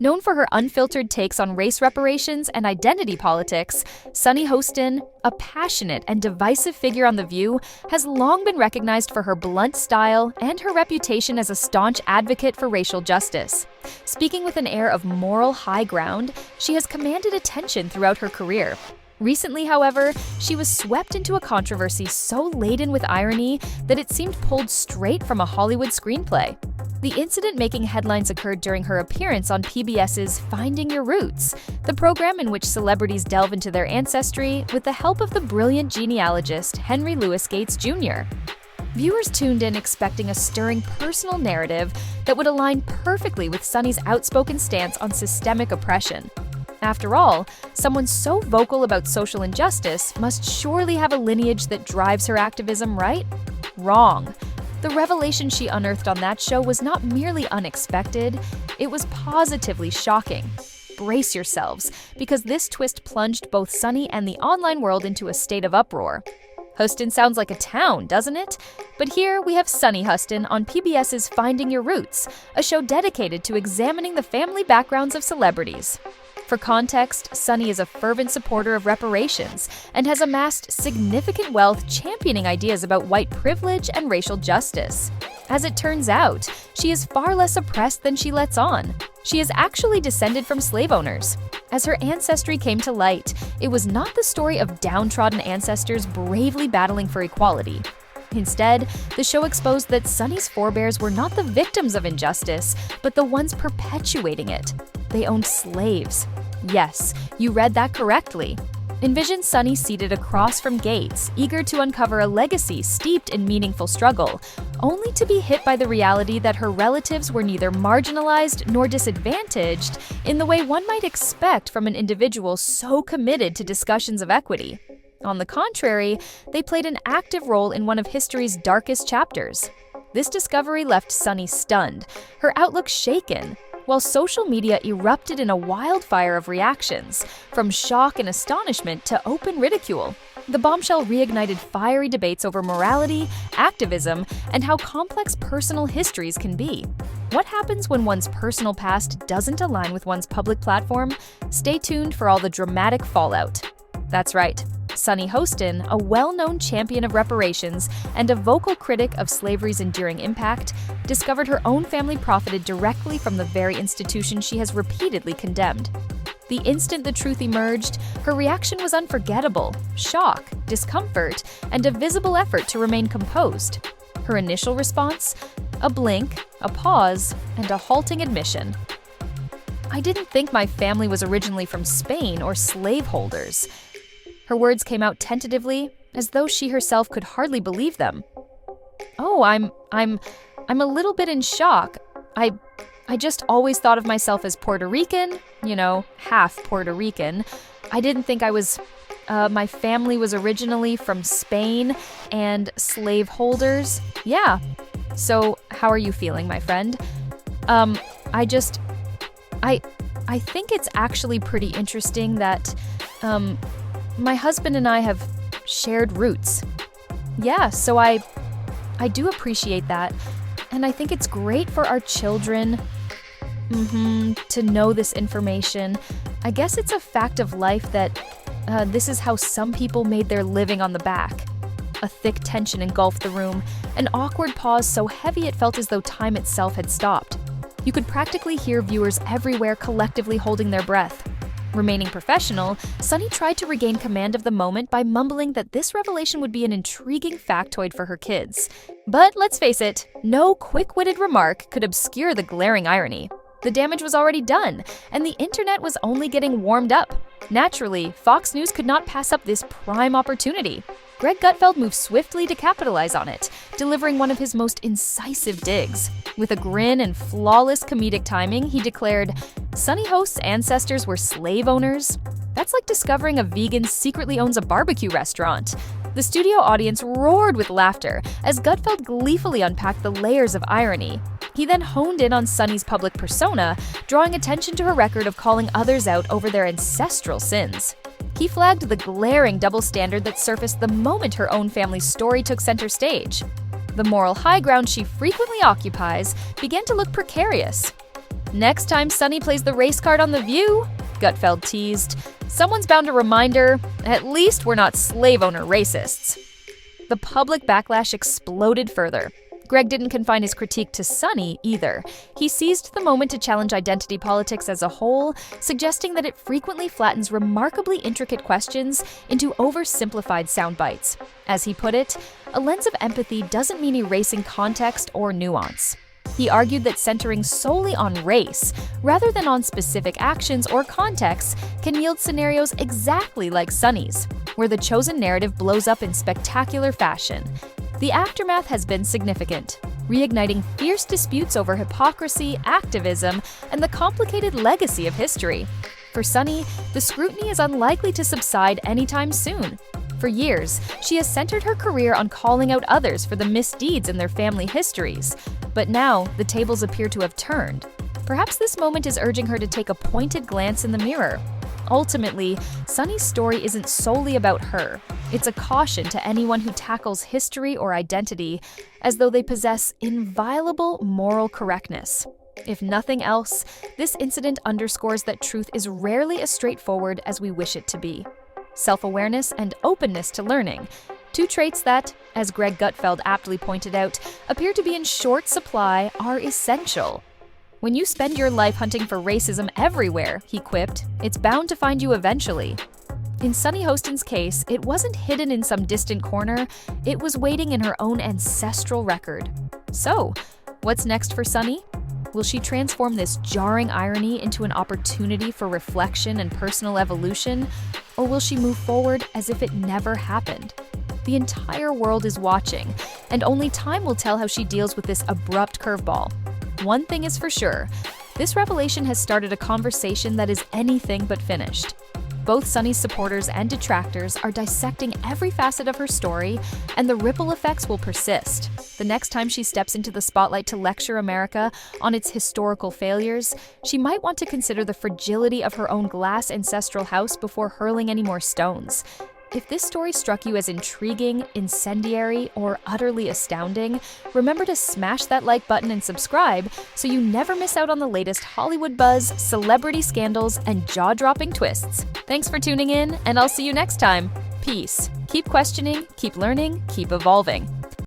Known for her unfiltered takes on race reparations and identity politics, Sunny Hosten, a passionate and divisive figure on The View, has long been recognized for her blunt style and her reputation as a staunch advocate for racial justice. Speaking with an air of moral high ground, she has commanded attention throughout her career. Recently, however, she was swept into a controversy so laden with irony that it seemed pulled straight from a Hollywood screenplay. The incident making headlines occurred during her appearance on PBS's Finding Your Roots, the program in which celebrities delve into their ancestry with the help of the brilliant genealogist Henry Louis Gates Jr. Viewers tuned in expecting a stirring personal narrative that would align perfectly with Sunny's outspoken stance on systemic oppression. After all, someone so vocal about social injustice must surely have a lineage that drives her activism, right? Wrong. The revelation she unearthed on that show was not merely unexpected, it was positively shocking. Brace yourselves, because this twist plunged both Sunny and the online world into a state of uproar. Hosten sounds like a town, doesn't it? But here we have Sunny Hosten on PBS's Finding Your Roots, a show dedicated to examining the family backgrounds of celebrities. For context, Sunny is a fervent supporter of reparations and has amassed significant wealth championing ideas about white privilege and racial justice. As it turns out, she is far less oppressed than she lets on. She is actually descended from slave owners. As her ancestry came to light, it was not the story of downtrodden ancestors bravely battling for equality. Instead, the show exposed that Sunny's forebears were not the victims of injustice, but the ones perpetuating it. They owned slaves. Yes, you read that correctly. Envision Sunny seated across from Gates, eager to uncover a legacy steeped in meaningful struggle, only to be hit by the reality that her relatives were neither marginalized nor disadvantaged in the way one might expect from an individual so committed to discussions of equity. On the contrary, they played an active role in one of history's darkest chapters. This discovery left Sunny stunned, her outlook shaken, while social media erupted in a wildfire of reactions, from shock and astonishment to open ridicule. The bombshell reignited fiery debates over morality, activism, and how complex personal histories can be. What happens when one's personal past doesn't align with one's public platform? Stay tuned for all the dramatic fallout. That's right. Sunny Hosten, a well-known champion of reparations and a vocal critic of slavery's enduring impact, discovered her own family profited directly from the very institution she has repeatedly condemned. The instant the truth emerged, her reaction was unforgettable: shock, discomfort, and a visible effort to remain composed. Her initial response? A blink, a pause, and a halting admission. "I didn't think my family was originally from Spain or slaveholders." Her words came out tentatively, as though she herself could hardly believe them. "Oh, I'm a little bit in shock. I just always thought of myself as Puerto Rican, half Puerto Rican. I didn't think I was, my family was originally from Spain and slaveholders. Yeah. So, how are you feeling, my friend?" I think it's actually pretty interesting that, my husband and I have shared roots. Yeah, so I do appreciate that. And I think it's great for our children to know this information. I guess it's a fact of life that this is how some people made their living on the back. A thick tension engulfed the room, an awkward pause so heavy it felt as though time itself had stopped. You could practically hear viewers everywhere collectively holding their breath. Remaining professional, Sunny tried to regain command of the moment by mumbling that this revelation would be an intriguing factoid for her kids. But let's face it, no quick-witted remark could obscure the glaring irony. The damage was already done, and the internet was only getting warmed up. Naturally, Fox News could not pass up this prime opportunity. Greg Gutfeld moved swiftly to capitalize on it, delivering one of his most incisive digs. With a grin and flawless comedic timing, he declared, "Sunny Host's ancestors were slave owners? That's like discovering a vegan secretly owns a barbecue restaurant." The studio audience roared with laughter as Gutfeld gleefully unpacked the layers of irony. He then honed in on Sunny's public persona, drawing attention to her record of calling others out over their ancestral sins. He flagged the glaring double standard that surfaced the moment her own family's story took center stage. The moral high ground she frequently occupies began to look precarious. Next time Sunny plays the race card on The View, Gutfeld teased, someone's bound to remind her, at least we're not slave owner racists. The public backlash exploded further. Greg didn't confine his critique to Sunny either. He seized the moment to challenge identity politics as a whole, suggesting that it frequently flattens remarkably intricate questions into oversimplified sound bites. As he put it, a lens of empathy doesn't mean erasing context or nuance. He argued that centering solely on race, rather than on specific actions or contexts, can yield scenarios exactly like Sunny's, where the chosen narrative blows up in spectacular fashion. The aftermath has been significant, reigniting fierce disputes over hypocrisy, activism, and the complicated legacy of history. For Sunny, the scrutiny is unlikely to subside anytime soon. For years, she has centered her career on calling out others for the misdeeds in their family histories. But now, the tables appear to have turned. Perhaps this moment is urging her to take a pointed glance in the mirror. Ultimately, Sunny's story isn't solely about her. It's a caution to anyone who tackles history or identity as though they possess inviolable moral correctness. If nothing else, this incident underscores that truth is rarely as straightforward as we wish it to be. Self-awareness and openness to learning, two traits that, as Greg Gutfeld aptly pointed out, appear to be in short supply, are essential. When you spend your life hunting for racism everywhere, he quipped, it's bound to find you eventually. In Sunny Hosten's case, it wasn't hidden in some distant corner, it was waiting in her own ancestral record. So, what's next for Sunny? Will she transform this jarring irony into an opportunity for reflection and personal evolution? Or will she move forward as if it never happened? The entire world is watching, and only time will tell how she deals with this abrupt curveball. One thing is for sure, this revelation has started a conversation that is anything but finished. Both Sunny's supporters and detractors are dissecting every facet of her story, and the ripple effects will persist. The next time she steps into the spotlight to lecture America on its historical failures, she might want to consider the fragility of her own glass ancestral house before hurling any more stones. If this story struck you as intriguing, incendiary, or utterly astounding, remember to smash that like button and subscribe so you never miss out on the latest Hollywood buzz, celebrity scandals, and jaw-dropping twists. Thanks for tuning in, and I'll see you next time. Peace. Keep questioning, keep learning, keep evolving.